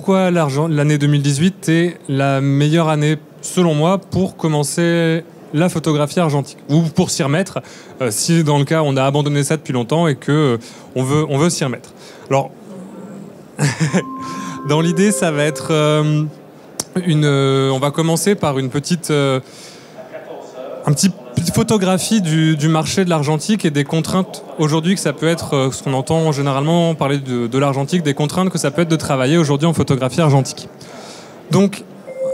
pourquoi l'année 2018 est la meilleure année, selon moi, pour commencer la photographie argentique, ou pour s'y remettre, si dans le cas on a abandonné ça depuis longtemps et que on veut s'y remettre. Alors, dans l'idée, ça va être on va commencer par une petite photographie du marché de l'argentique et des contraintes aujourd'hui que ça peut être, ce qu'on entend généralement parler de l'argentique, des contraintes que ça peut être de travailler aujourd'hui en photographie argentique. Donc,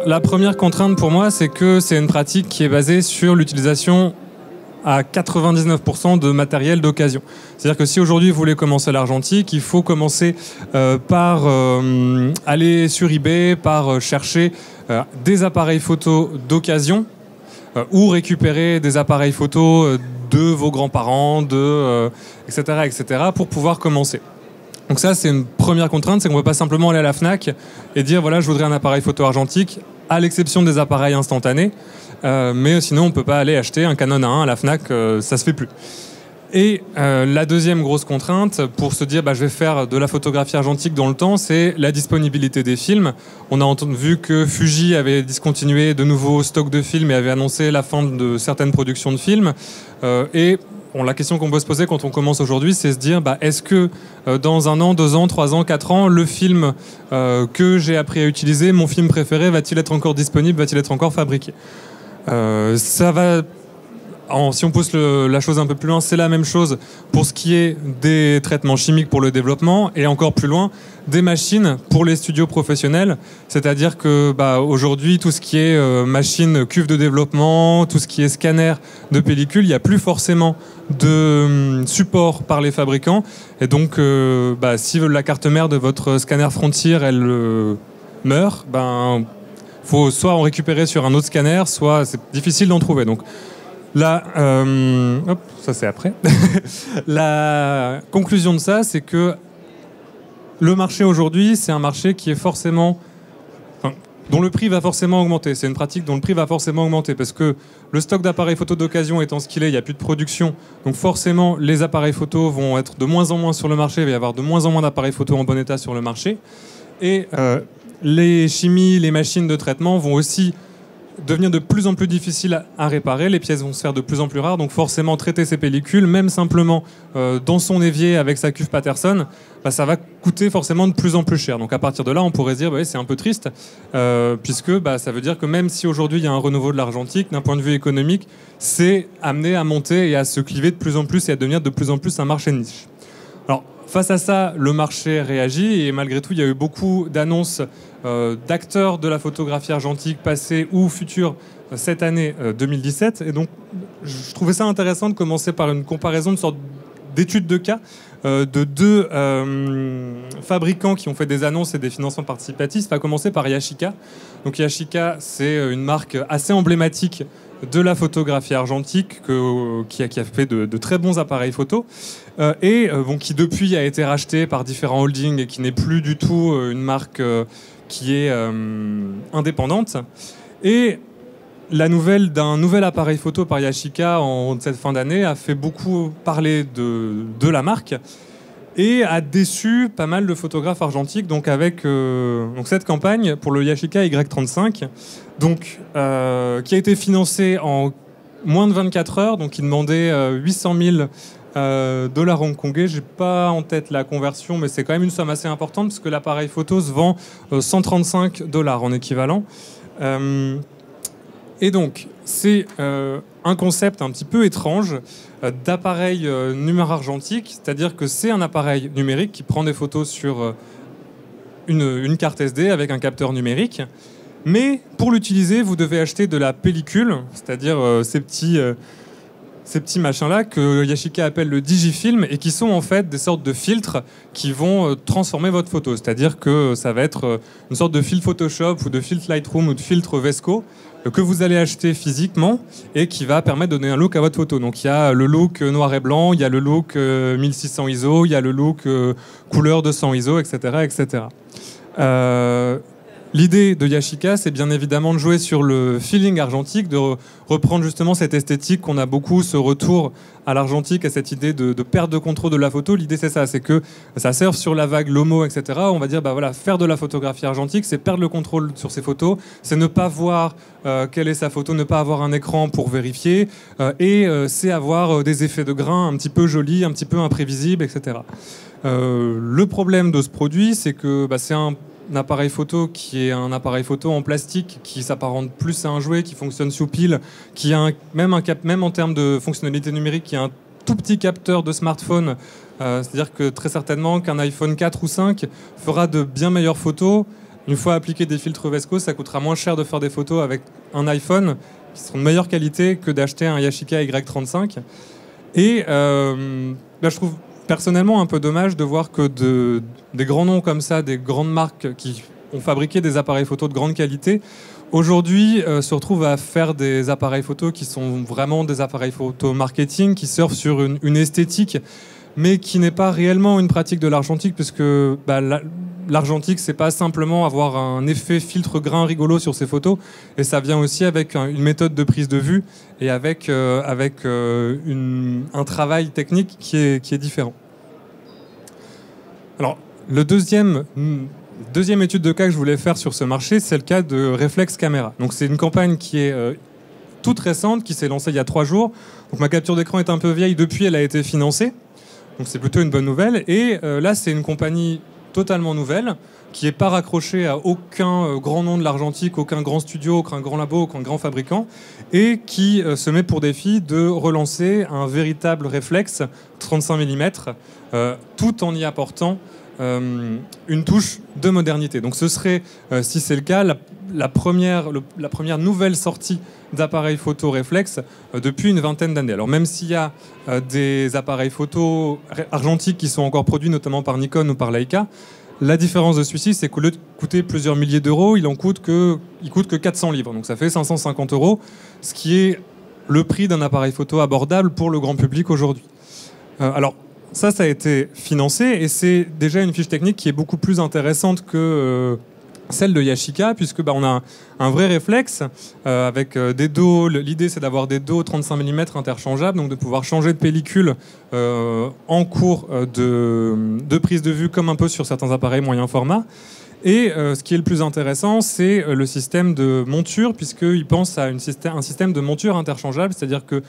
la première contrainte pour moi, c'est que c'est une pratique qui est basée sur l'utilisation à 99% de matériel d'occasion. C'est-à-dire que si aujourd'hui vous voulez commencer l'argentique, il faut commencer par aller sur eBay, par chercher des appareils photo d'occasion ou récupérer des appareils photo de vos grands-parents, etc., pour pouvoir commencer. Donc ça, c'est une première contrainte, c'est qu'on ne peut pas simplement aller à la Fnac et dire voilà, je voudrais un appareil photo argentique, à l'exception des appareils instantanés. Mais sinon, on ne peut pas aller acheter un Canon A1 à la Fnac, ça ne se fait plus. Et la deuxième grosse contrainte, pour se dire je vais faire de la photographie argentique dans le temps, c'est la disponibilité des films. On a vu que Fuji avait discontinué de nouveaux stocks de films et avait annoncé la fin de certaines productions de films. La question qu'on peut se poser quand on commence aujourd'hui, c'est se dire est-ce que dans 1 an, 2 ans, 3 ans, 4 ans, le film que j'ai appris à utiliser, mon film préféré, va-t-il être encore disponible, va-t-il être encore fabriqué ? Ça va... si on pousse la chose un peu plus loin, c'est la même chose pour ce qui est des traitements chimiques pour le développement et encore plus loin, des machines pour les studios professionnels. C'est-à-dire que aujourd'hui, tout ce qui est machine, cuve de développement, tout ce qui est scanner de pellicule, il n'y a plus forcément de support par les fabricants. Et donc, si la carte mère de votre scanner Frontier, elle meurt, faut soit en récupérer sur un autre scanner, soit c'est difficile d'en trouver. Donc, là, ça c'est après. La conclusion de ça, c'est que le marché aujourd'hui, c'est un marché qui est dont le prix va forcément augmenter. C'est une pratique dont le prix va forcément augmenter parce que le stock d'appareils photo d'occasion étant ce qu'il est, il n'y a plus de production. Donc forcément, les appareils photo vont être de moins en moins sur le marché. Il va y avoir de moins en moins d'appareils photo en bon état sur le marché. Et les chimies, les machines de traitement vont aussi devenir de plus en plus difficiles à réparer, les pièces vont se faire de plus en plus rares, donc forcément traiter ces pellicules, même simplement dans son évier avec sa cuve Patterson, ça va coûter forcément de plus en plus cher. Donc à partir de là, on pourrait se dire c'est un peu triste, puisque ça veut dire que même si aujourd'hui il y a un renouveau de l'argentique, d'un point de vue économique, c'est amené à monter et à se cliver de plus en plus et à devenir de plus en plus un marché de niche. Alors, face à ça, le marché réagit et malgré tout, il y a eu beaucoup d'annonces d'acteurs de la photographie argentique passée ou future cette année 2017. Et donc, je trouvais ça intéressant de commencer par une comparaison, une sorte d'étude de cas de 2 fabricants qui ont fait des annonces et des financements participatifs. À commencer par Yashica. Donc Yashica, c'est une marque assez emblématique de la photographie argentique qui a fait de très bons appareils photo qui depuis a été racheté par différents holdings et qui n'est plus du tout une marque qui est indépendante. Et la nouvelle d'un nouvel appareil photo par Yashica en cette fin d'année a fait beaucoup parler de la marque et a déçu pas mal de photographes argentiques donc avec cette campagne pour le Yashica Y35 qui a été financée en moins de 24 heures, donc il demandait 800 000 dollars hongkongais. J'ai pas en tête la conversion, mais c'est quand même une somme assez importante parce que l'appareil photo se vend 135 dollars en équivalent. Et donc, c'est un concept un petit peu étrange d'appareil numérique argentique, c'est-à-dire que c'est un appareil numérique qui prend des photos sur une carte SD avec un capteur numérique. Mais pour l'utiliser, vous devez acheter de la pellicule, c'est-à-dire ces petits machins-là que Yashica appelle le digifilm et qui sont en fait des sortes de filtres qui vont transformer votre photo. C'est-à-dire que ça va être une sorte de filtre Photoshop ou de filtre Lightroom ou de filtre Vesco que vous allez acheter physiquement et qui va permettre de donner un look à votre photo. Donc il y a le look noir et blanc, il y a le look 1600 ISO, il y a le look couleur 200 ISO, etc. etc. L'idée de Yashica, c'est bien évidemment de jouer sur le feeling argentique, de reprendre justement cette esthétique qu'on a beaucoup, ce retour à l'argentique, à cette idée de perte de contrôle de la photo. L'idée, c'est ça, c'est que ça serve sur la vague, l'homo, etc. On va dire, bah voilà, faire de la photographie argentique, c'est perdre le contrôle sur ses photos, c'est ne pas voir quelle est sa photo, ne pas avoir un écran pour vérifier, c'est avoir des effets de grain un petit peu jolis, un petit peu imprévisibles, etc. Le problème de ce produit, c'est que c'est un appareil photo qui est un appareil photo en plastique qui s'apparente plus à un jouet, qui fonctionne sous pile, qui a même en termes de fonctionnalité numérique, qui a un tout petit capteur de smartphone. C'est-à-dire que très certainement qu'un iPhone 4 ou 5 fera de bien meilleures photos. Une fois appliqué des filtres Vesco, ça coûtera moins cher de faire des photos avec un iPhone qui seront de meilleure qualité que d'acheter un Yashica Y35. Et je trouve personnellement un peu dommage de voir que des grands noms comme ça, des grandes marques qui ont fabriqué des appareils photo de grande qualité, aujourd'hui se retrouvent à faire des appareils photo qui sont vraiment des appareils photo marketing, qui surfent sur une esthétique, mais qui n'est pas réellement une pratique de l'argentique, puisque l'argentique, c'est pas simplement avoir un effet filtre grain rigolo sur ses photos, et ça vient aussi avec une méthode de prise de vue et avec un travail technique qui est différent. Alors, le deuxième étude de cas que je voulais faire sur ce marché, c'est le cas de Reflex Camera. Donc, c'est une campagne qui est toute récente, qui s'est lancée il y a 3 jours. Donc, ma capture d'écran est un peu vieille. Depuis, elle a été financée. Donc, c'est plutôt une bonne nouvelle. Et là, c'est une compagnie totalement nouvelle, qui n'est pas raccrochée à aucun grand nom de l'argentique, aucun grand studio, aucun grand labo, aucun grand fabricant, et qui se met pour défi de relancer un véritable réflexe 35 mm, tout en y apportant une touche de modernité. Donc ce serait, si c'est le cas, la première nouvelle sortie d'appareils photo réflexe depuis une vingtaine d'années. Alors même s'il y a des appareils photo argentiques qui sont encore produits notamment par Nikon ou par Leica, la différence de celui-ci, c'est qu'au lieu de coûter plusieurs milliers d'euros, il coûte que 400 livres. Donc ça fait 550 €, ce qui est le prix d'un appareil photo abordable pour le grand public aujourd'hui. Alors ça a été financé, et c'est déjà une fiche technique qui est beaucoup plus intéressante que celle de Yashica, puisque on a un vrai réflexe avec des dos. L'idée, c'est d'avoir des dos 35 mm interchangeables, donc de pouvoir changer de pellicule en cours de prise de vue, comme un peu sur certains appareils moyen format. Et ce qui est le plus intéressant, c'est le système de monture, puisqu'il pense à un système de monture interchangeable, c'est-à-dire que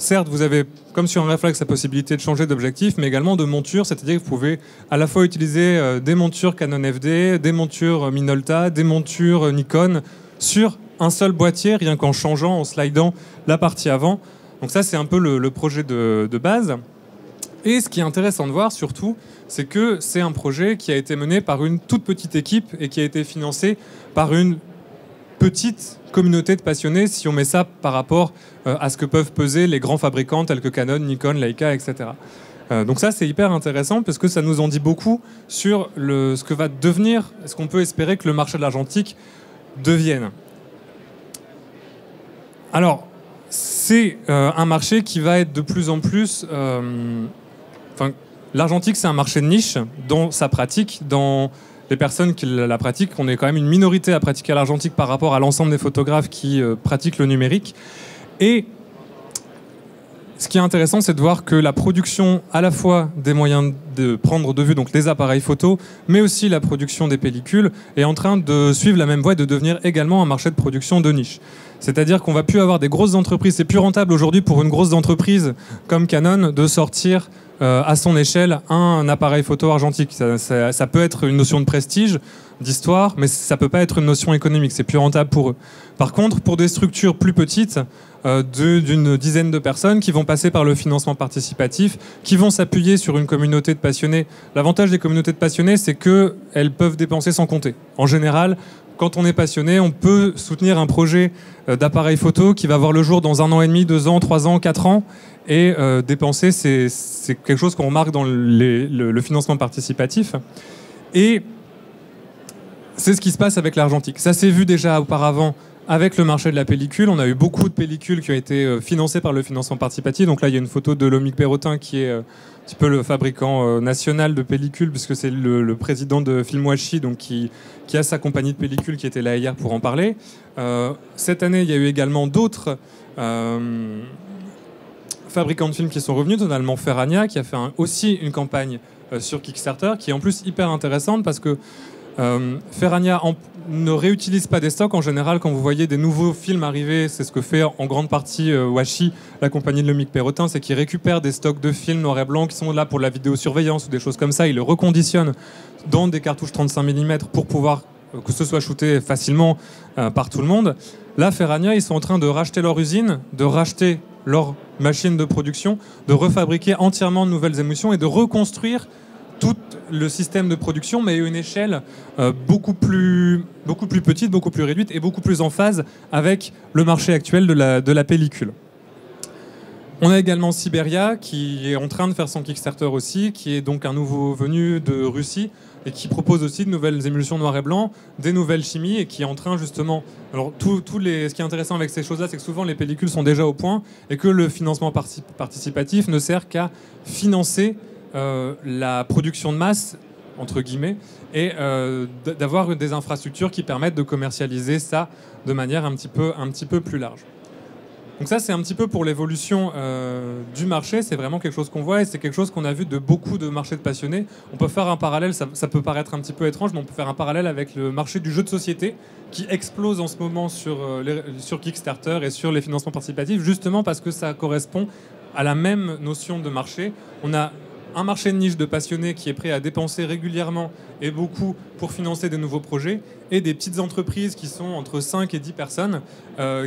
certes, vous avez, comme sur un réflexe, la possibilité de changer d'objectif, mais également de monture, c'est-à-dire que vous pouvez à la fois utiliser des montures Canon FD, des montures Minolta, des montures Nikon sur un seul boîtier, rien qu'en changeant, en slidant la partie avant. Donc ça, c'est un peu le projet de base. Et ce qui est intéressant de voir, surtout, c'est que c'est un projet qui a été mené par une toute petite équipe et qui a été financé par une petite communauté de passionnés, si on met ça par rapport à ce que peuvent peser les grands fabricants tels que Canon, Nikon, Leica, etc. Donc ça, c'est hyper intéressant parce que ça nous en dit beaucoup sur ce que va devenir, ce qu'on peut espérer que le marché de l'argentique devienne. Alors, c'est un marché qui va être de plus en plus... l'argentique, c'est un marché de niche dans sa pratique, dans les personnes qui la pratiquent. On est quand même une minorité à pratiquer l'argentique par rapport à l'ensemble des photographes qui pratiquent le numérique. Et ce qui est intéressant, c'est de voir que la production à la fois des moyens de prendre de vue, donc les appareils photo, mais aussi la production des pellicules, est en train de suivre la même voie et de devenir également un marché de production de niche. C'est-à-dire qu'on va plus avoir des grosses entreprises. C'est plus rentable aujourd'hui pour une grosse entreprise comme Canon de sortir à son échelle un appareil photo argentique. Ça peut être une notion de prestige, d'histoire, mais ça peut pas être une notion économique. C'est plus rentable pour eux. Par contre, pour des structures plus petites, d'une dizaine de personnes qui vont passer par le financement participatif, qui vont s'appuyer sur une communauté de passionnés. L'avantage des communautés de passionnés, c'est qu'elles peuvent dépenser sans compter. En général, quand on est passionné, on peut soutenir un projet d'appareil photo qui va voir le jour dans 1 an et demi, 2 ans, 3 ans, 4 ans. Et dépenser, c'est quelque chose qu'on remarque dans le financement participatif. Et c'est ce qui se passe avec l'argentique. Ça s'est vu déjà auparavant avec le marché de la pellicule, on a eu beaucoup de pellicules qui ont été financées par le financement participatif. Donc là, il y a une photo de Lomique Perrotin qui est un petit peu le fabricant national de pellicules, puisque c'est le président de Filmwashi, donc qui a sa compagnie de pellicules qui était là hier pour en parler. Cette année, il y a eu également d'autres fabricants de films qui sont revenus, notamment Ferrania, qui a fait aussi une campagne sur Kickstarter, qui est en plus hyper intéressante parce que Ferrania ne réutilise pas des stocks. En général, quand vous voyez des nouveaux films arriver, c'est ce que fait en grande partie Washi, la compagnie de Lomique Perrotin, c'est qu'ils récupèrent des stocks de films noir et blanc qui sont là pour la vidéosurveillance ou des choses comme ça. Ils le reconditionnent dans des cartouches 35 mm pour pouvoir que ce soit shooté facilement par tout le monde. Là, Ferrania, ils sont en train de racheter leur usine, de racheter leur machine de production, de refabriquer entièrement de nouvelles émotions et de reconstruire tout le système de production, mais à une échelle beaucoup plus petite, beaucoup plus réduite et beaucoup plus en phase avec le marché actuel de la pellicule. On a également Siberia qui est en train de faire son Kickstarter aussi, qui est donc un nouveau venu de Russie et qui propose aussi de nouvelles émulsions noir et blanc, des nouvelles chimies et qui est en train justement... Alors ce qui est intéressant avec ces choses-là, c'est que souvent les pellicules sont déjà au point et que le financement participatif ne sert qu'à financer la production de masse, entre guillemets, et d'avoir des infrastructures qui permettent de commercialiser ça de manière un petit peu plus large. Donc ça, c'est un petit peu pour l'évolution du marché. C'est vraiment quelque chose qu'on voit et c'est quelque chose qu'on a vu de beaucoup de marchés de passionnés. On peut faire un parallèle, ça peut paraître un petit peu étrange, mais on peut faire un parallèle avec le marché du jeu de société qui explose en ce moment sur Kickstarter et sur les financements participatifs, justement parce que ça correspond à la même notion de marché. On a un marché de niche de passionnés qui est prêt à dépenser régulièrement et beaucoup pour financer des nouveaux projets, et des petites entreprises qui sont entre 5 et 10 personnes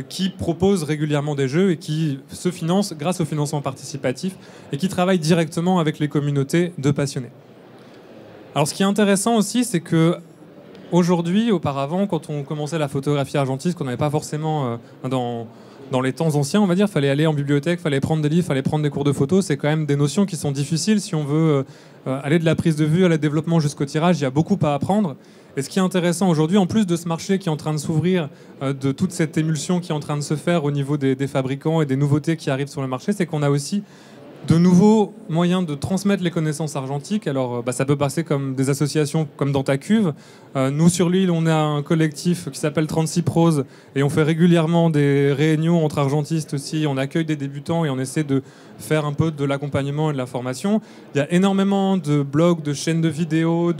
qui proposent régulièrement des jeux et qui se financent grâce au financement participatif et qui travaillent directement avec les communautés de passionnés. Alors ce qui est intéressant aussi, c'est que aujourd'hui, auparavant, quand on commençait la photographie argentiste, qu'on n'avait pas forcément dans les temps anciens, on va dire, il fallait aller en bibliothèque, il fallait prendre des livres, il fallait prendre des cours de photo. C'est quand même des notions qui sont difficiles si on veut aller de la prise de vue à la développement jusqu'au tirage. Il y a beaucoup à apprendre. Et ce qui est intéressant aujourd'hui, en plus de ce marché qui est en train de s'ouvrir, de toute cette émulsion qui est en train de se faire au niveau des fabricants et des nouveautés qui arrivent sur le marché, c'est qu'on a aussi de nouveaux moyens de transmettre les connaissances argentiques. Alors, ça peut passer comme des associations comme dans ta cuve. Nous, sur l'île, on a un collectif qui s'appelle 36 Prose et on fait régulièrement des réunions entre argentistes aussi. On accueille des débutants et on essaie de faire un peu de l'accompagnement et de la formation. Il y a énormément de blogs, de chaînes de vidéos,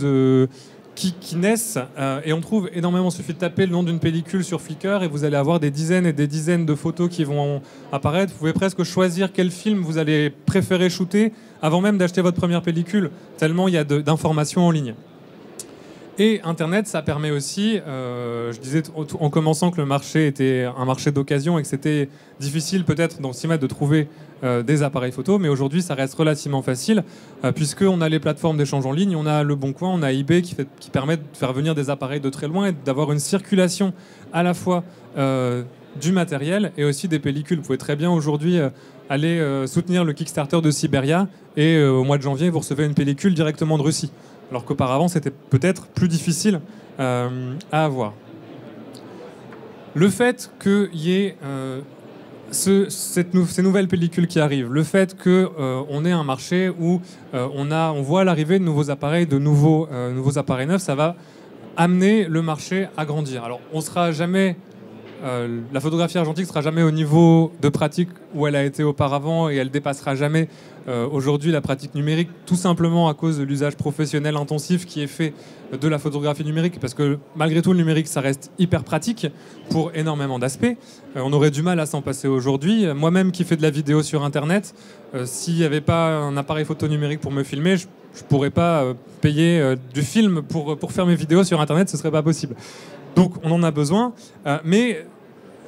qui naissent et on trouve énormément. Il suffit de taper le nom d'une pellicule sur Flickr et vous allez avoir des dizaines et des dizaines de photos qui vont apparaître. Vous pouvez presque choisir quel film vous allez préférer shooter avant même d'acheter votre première pellicule, tellement il y a d'informations en ligne. Et Internet, ça permet aussi, je disais en commençant que le marché était un marché d'occasion et que c'était difficile peut-être dans 6 mètres de trouver des appareils photo, mais aujourd'hui ça reste relativement facile puisqu'on a les plateformes d'échange en ligne, on a Le Bon Coin, on a eBay qui permet de faire venir des appareils de très loin et d'avoir une circulation à la fois du matériel et aussi des pellicules. Vous pouvez très bien aujourd'hui aller soutenir le Kickstarter de Siberia et au mois de janvier vous recevez une pellicule directement de Russie. Alors qu'auparavant, c'était peut-être plus difficile à avoir. Le fait qu'il y ait ces nouvelles pellicules qui arrivent, le fait qu'on ait un marché où on voit l'arrivée de nouveaux appareils, de nouveaux appareils neufs, ça va amener le marché à grandir. Alors, on sera jamais... la photographie argentique ne sera jamais au niveau de pratique où elle a été auparavant et elle dépassera jamais aujourd'hui la pratique numérique, tout simplement à cause de l'usage professionnel intensif qui est fait de la photographie numérique, parce que malgré tout le numérique ça reste hyper pratique pour énormément d'aspects. On aurait du mal à s'en passer aujourd'hui. Moi-même qui fais de la vidéo sur internet, s'il n'y avait pas un appareil photo numérique pour me filmer, je ne pourrais pas payer du film pour faire mes vidéos sur internet, ce ne serait pas possible. Donc on en a besoin, mais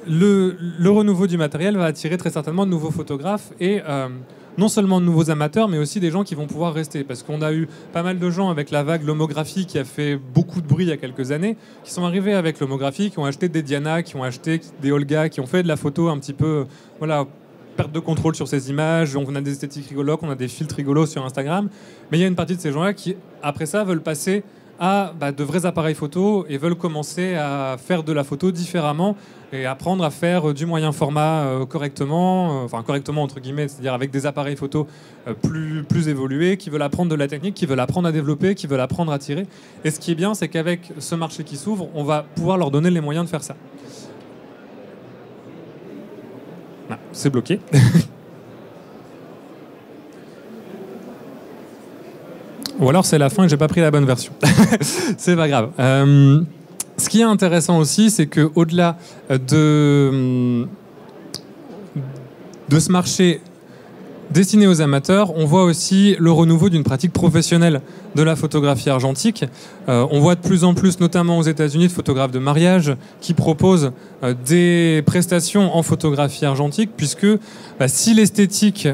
le renouveau du matériel va attirer très certainement de nouveaux photographes et non seulement de nouveaux amateurs, mais aussi des gens qui vont pouvoir rester. Parce qu'on a eu pas mal de gens avec la vague Lomographie qui a fait beaucoup de bruit il y a quelques années, qui sont arrivés avec Lomographie, qui ont acheté des Diana, qui ont acheté des Olga, qui ont fait de la photo un petit peu, perte de contrôle sur ces images. On a des esthétiques rigolos, on a des filtres rigolos sur Instagram. Mais il y a une partie de ces gens-là qui, après ça, veulent passer à de vrais appareils photo et veulent commencer à faire de la photo différemment et apprendre à faire du moyen format correctement, enfin correctement entre guillemets, c'est-à-dire avec des appareils photo plus évolués, qui veulent apprendre de la technique, qui veulent apprendre à développer, qui veulent apprendre à tirer. Et ce qui est bien, c'est qu'avec ce marché qui s'ouvre, on va pouvoir leur donner les moyens de faire ça. Ah, c'est bloqué. Ou alors c'est la fin et j'ai pas pris la bonne version. C'est pas grave. Ce qui est intéressant aussi, c'est que au-delà de ce marché destiné aux amateurs, on voit aussi le renouveau d'une pratique professionnelle de la photographie argentique. On voit de plus en plus, notamment aux États-Unis, de photographes de mariage qui proposent des prestations en photographie argentique, puisque si l'esthétique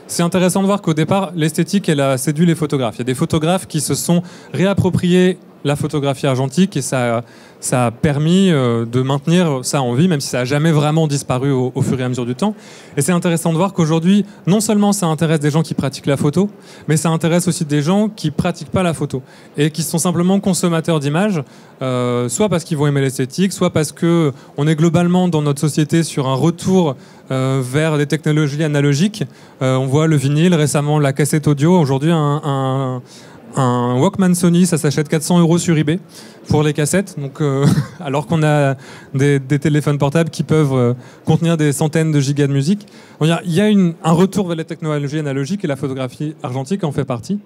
c'est intéressant de voir qu'au départ, l'esthétique, elle a séduit les photographes. Il y a des photographes qui se sont réappropriés la photographie argentique et ça a permis de maintenir ça en vie, même si ça n'a jamais vraiment disparu au fur et à mesure du temps. Et c'est intéressant de voir qu'aujourd'hui, non seulement ça intéresse des gens qui pratiquent la photo, mais ça intéresse aussi des gens qui ne pratiquent pas la photo et qui sont simplement consommateurs d'images, soit parce qu'ils vont aimer l'esthétique, soit parce qu'on est globalement dans notre société sur un retour vers des technologies analogiques. On voit le vinyle, récemment la cassette audio, aujourd'hui un Walkman Sony, ça s'achète 400 € sur eBay pour les cassettes. Donc, alors qu'on a des téléphones portables qui peuvent contenir des centaines de gigas de musique. Il y a un retour vers les technologies analogiques et la photographie argentique en fait partie.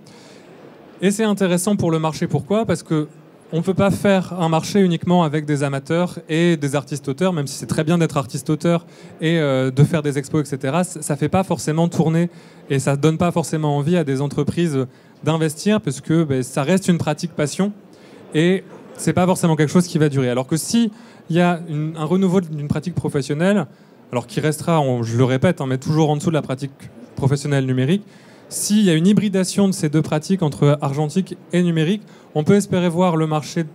Et c'est intéressant pour le marché. Pourquoi ? Parce que on ne peut pas faire un marché uniquement avec des amateurs et des artistes-auteurs, même si c'est très bien d'être artiste-auteur et de faire des expos, etc. Ça ne fait pas forcément tourner et ça ne donne pas forcément envie à des entreprises d'investir parce que ça reste une pratique passion et c'est pas forcément quelque chose qui va durer. Alors que si il y a un renouveau d'une pratique professionnelle, alors qui restera, je le répète, mais toujours en dessous de la pratique professionnelle numérique, s'il y a une hybridation de ces deux pratiques entre argentique et numérique, on peut espérer voir le marché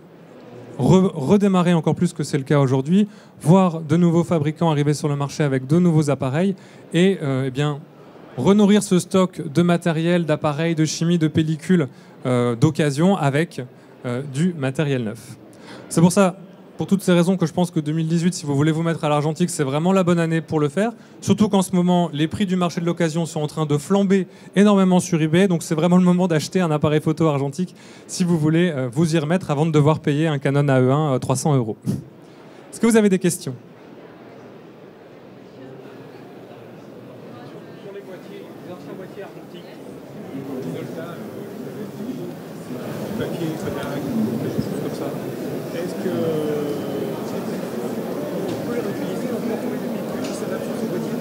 redémarrer encore plus que c'est le cas aujourd'hui, voir de nouveaux fabricants arriver sur le marché avec de nouveaux appareils et renourrir ce stock de matériel, d'appareils, de chimie, de pellicules d'occasion avec du matériel neuf. C'est pour ça, pour toutes ces raisons, que je pense que 2018, si vous voulez vous mettre à l'argentique, c'est vraiment la bonne année pour le faire. Surtout qu'en ce moment, les prix du marché de l'occasion sont en train de flamber énormément sur eBay. Donc c'est vraiment le moment d'acheter un appareil photo argentique si vous voulez vous y remettre avant de devoir payer un Canon AE1 300 €. Est-ce que vous avez des questions ? Papier, Kodak, des choses comme ça. Est-ce que on peut les réutiliser, on peut trouver des pellicules qui s'adaptent sur ces boîtiers ?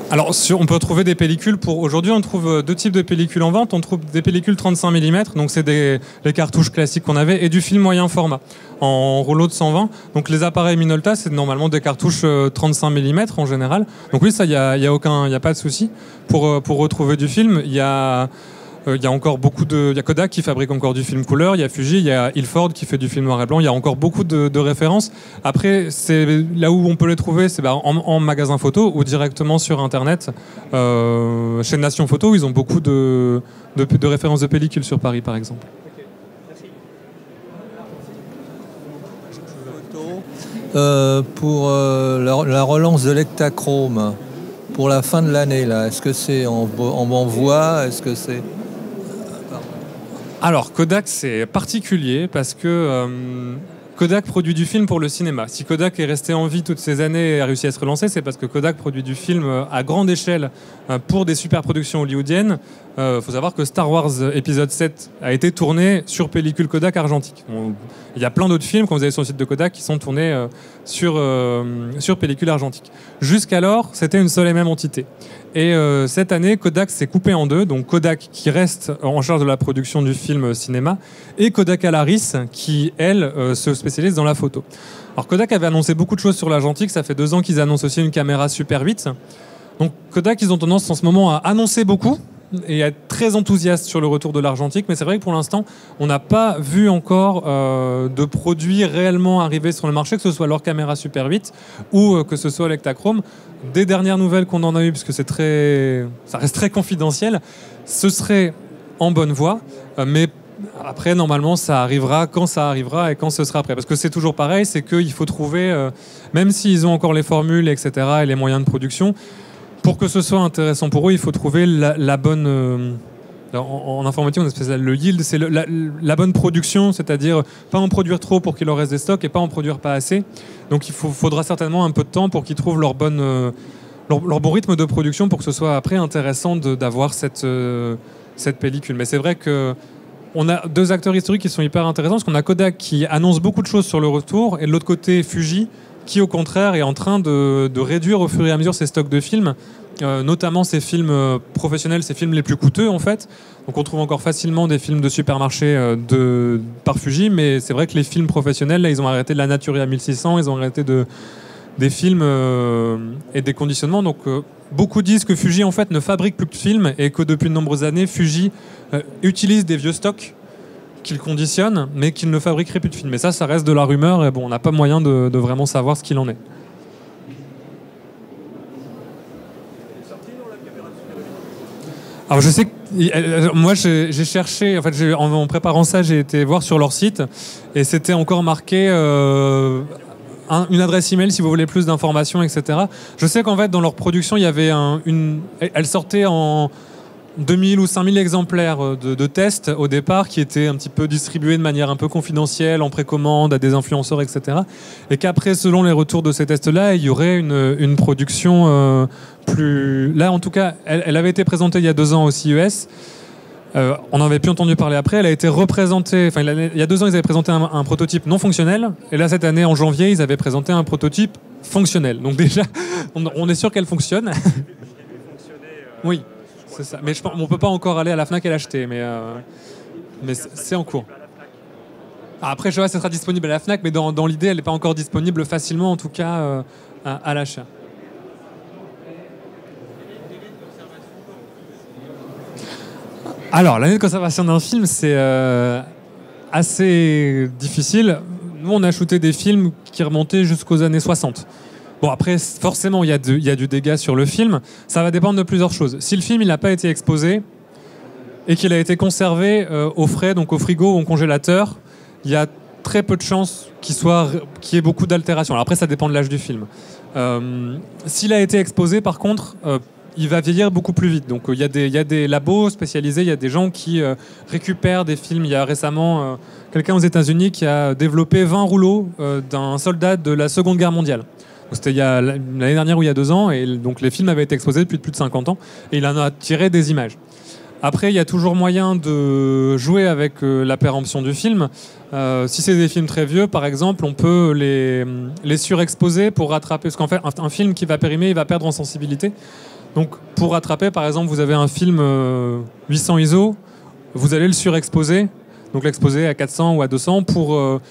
Alors, on peut trouver des pellicules aujourd'hui, on trouve deux types de pellicules en vente. On trouve des pellicules 35 mm, donc c'est les cartouches classiques qu'on avait, et du film moyen format, en rouleau de 120. Donc les appareils Minolta, c'est normalement des cartouches 35 mm en général. Donc oui, ça, il y a pas de souci. Pour retrouver du film, il y a encore il y a Kodak qui fabrique encore du film couleur, il y a Fuji, il y a Ilford qui fait du film noir et blanc, il y a encore beaucoup de références. Après, c'est là où on peut les trouver, c'est en magasin photo ou directement sur Internet. Chez Nation Photo, ils ont beaucoup de références de pellicules sur Paris, par exemple. Ok, merci. Pour la relance de l'Ektachrome, pour la fin de l'année, là, est-ce que c'est en voie ? Est-ce que c'est... Alors, Kodak, c'est particulier parce que Kodak produit du film pour le cinéma. Si Kodak est resté en vie toutes ces années et a réussi à se relancer, c'est parce que Kodak produit du film à grande échelle pour des superproductions hollywoodiennes. Faut savoir que Star Wars épisode 7 a été tourné sur pellicule Kodak argentique. Il y a plein d'autres films, quand vous allez sur le site de Kodak, qui sont tournés sur pellicule argentique. Jusqu'alors, c'était une seule et même entité. Et cette année, Kodak s'est coupé en deux. Donc Kodak qui reste en charge de la production du film cinéma et Kodak Alaris qui, elle, se spécialise dans la photo. Alors Kodak avait annoncé beaucoup de choses sur l'argentique. Ça fait 2 ans qu'ils annoncent aussi une caméra Super 8. Donc Kodak, ils ont tendance en ce moment à annoncer beaucoup et à être très enthousiaste sur le retour de l'argentique. Mais c'est vrai que pour l'instant, on n'a pas vu encore de produits réellement arriver sur le marché, que ce soit leur caméra Super 8 ou que ce soit l'Ektachrome. Des dernières nouvelles qu'on en a eues, parce que ça reste très confidentiel, ce serait en bonne voie, mais Après, normalement, ça arrivera quand ça arrivera et quand ce sera prêt. Parce que c'est toujours pareil, c'est qu'il faut trouver, même s'ils ont encore les formules, etc., et les moyens de production, pour que ce soit intéressant pour eux, il faut trouver la bonne... en informatique, on appelle ça le yield, c'est la bonne production, c'est-à-dire pas en produire trop pour qu'il leur reste des stocks et pas en produire pas assez. Donc il faudra certainement un peu de temps pour qu'ils trouvent leur bon rythme de production pour que ce soit après intéressant d'avoir cette pellicule. Mais c'est vrai que on a deux acteurs historiques qui sont hyper intéressants, parce qu'on a Kodak qui annonce beaucoup de choses sur le retour, et de l'autre côté Fuji qui au contraire est en train de réduire au fur et à mesure ses stocks de films, notamment ses films professionnels, ses films les plus coûteux en fait. Donc on trouve encore facilement des films de supermarché par Fuji, mais c'est vrai que les films professionnels, là, ils ont arrêté de la Naturia 1600, ils ont arrêté des films et des conditionnements. Donc beaucoup disent que Fuji en fait ne fabrique plus de films et que depuis de nombreuses années, Fuji utilise des vieux stocks qu'il conditionne, mais qu'il ne fabriquerait plus de films. Mais ça reste de la rumeur et bon, on n'a pas moyen de vraiment savoir ce qu'il en est. Alors je sais que moi j'ai cherché, en fait en préparant ça j'ai été voir sur leur site et c'était encore marqué une adresse email si vous voulez plus d'informations, etc. Je sais qu'en fait dans leur production il y avait elle sortait en 2000 ou 5000 exemplaires de tests au départ qui étaient un petit peu distribués de manière un peu confidentielle, en précommande à des influenceurs, etc. Et qu'après, selon les retours de ces tests-là, il y aurait une production plus... Là, en tout cas, elle avait été présentée il y a 2 ans au CES. On n'en avait plus entendu parler après. Elle a été représentée... Enfin, il y a 2 ans, ils avaient présenté un prototype non fonctionnel. Et là, cette année, en janvier, ils avaient présenté un prototype fonctionnel. Donc déjà, on est sûr qu'elle fonctionne. Oui. C'est ça. Mais on ne peut pas encore aller à la FNAC et l'acheter, mais c'est en cours. Après, je vois, ça sera disponible à la FNAC, mais dans l'idée, elle n'est pas encore disponible facilement, en tout cas, à l'achat. Alors, l'année de conservation d'un film, c'est assez difficile. Nous, on a shooté des films qui remontaient jusqu'aux années 60. Bon, après, forcément, il y a du dégât sur le film. Ça va dépendre de plusieurs choses. Si le film n'a pas été exposé et qu'il a été conservé au frais, donc au frigo ou au congélateur, il y a très peu de chances qu'il y ait beaucoup d'altérations. Alors après, ça dépend de l'âge du film. S'il a été exposé, par contre, il va vieillir beaucoup plus vite. Donc il y a des labos spécialisés, il y a des gens qui récupèrent des films. Il y a récemment quelqu'un aux États-Unis qui a développé 20 rouleaux d'un soldat de la Seconde Guerre mondiale. C'était l'année dernière ou il y a 2 ans, et donc les films avaient été exposés depuis plus de 50 ans, et il en a tiré des images. Après, il y a toujours moyen de jouer avec la péremption du film. Si c'est des films très vieux, par exemple, on peut les surexposer pour rattraper. Parce qu'en fait, un film qui va périmer, il va perdre en sensibilité. Donc, pour rattraper, par exemple, vous avez un film 800 ISO, vous allez le surexposer, donc l'exposer à 400 ou à 200 pour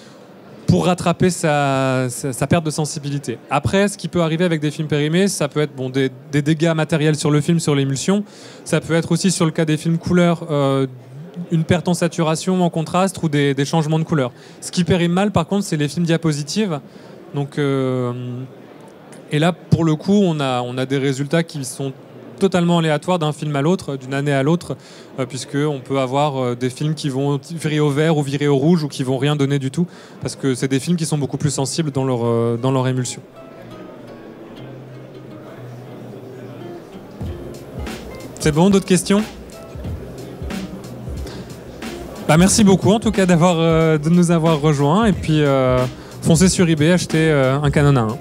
rattraper sa perte de sensibilité. Après, ce qui peut arriver avec des films périmés, ça peut être des dégâts matériels sur le film, sur l'émulsion. Ça peut être aussi, sur le cas des films couleur, une perte en saturation, en contraste ou des changements de couleur. Ce qui périme mal, par contre, c'est les films diapositives. Donc, et là, pour le coup, on a des résultats qui sont totalement aléatoires d'un film à l'autre, d'une année à l'autre, puisqu'on peut avoir des films qui vont virer au vert ou virer au rouge ou qui vont rien donner du tout, parce que c'est des films qui sont beaucoup plus sensibles dans leur émulsion. C'est bon, d'autres questions ? Merci beaucoup en tout cas de nous avoir rejoints, et puis foncez sur eBay, achetez un Canon A1.